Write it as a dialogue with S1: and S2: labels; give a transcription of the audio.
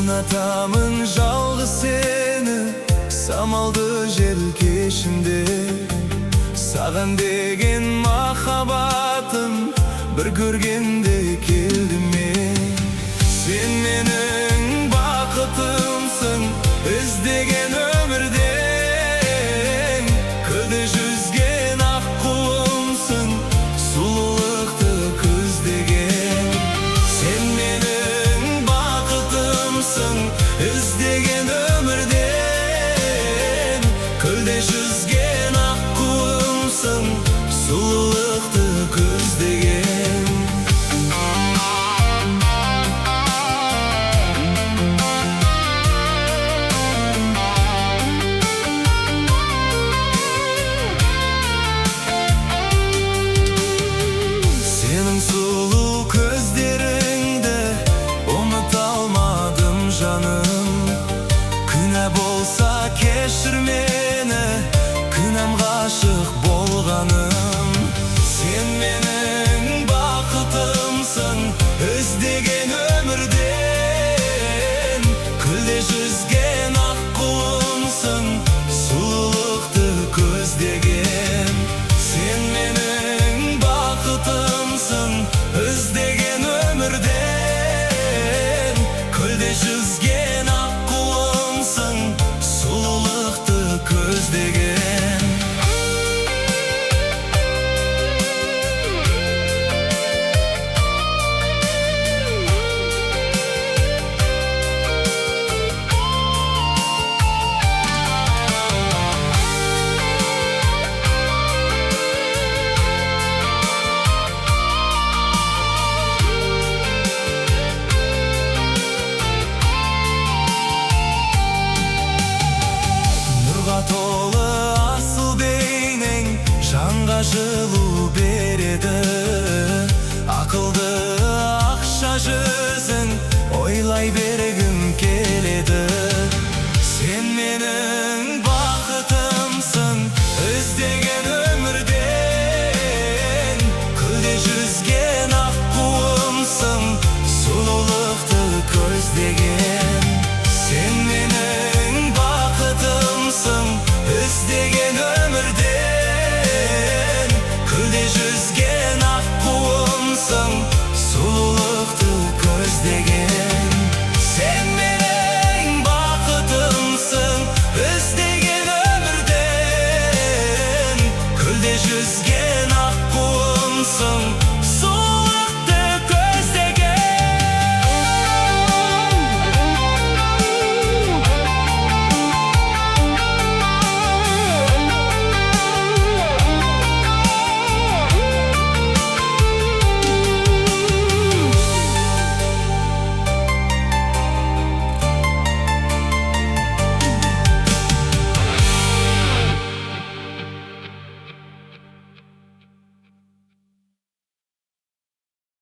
S1: Unatamın жалғыз сені самалды желкешінде, саған деген махаббатым бір көргенде келдім мен. Сен менің бақытымсың, іздеген өмірде күлді жүзген ақ құлымсың, сұлулықты көздеген. Сен менің бақытымсың, іздеген өмірден күлде жүзген ақ құлымсың, сұлулықты көздеген. Сенің сұлу көздеріңді ұмыта алмадым жаным. Күнә болса кешір мені, күнәм ғашық болғаным.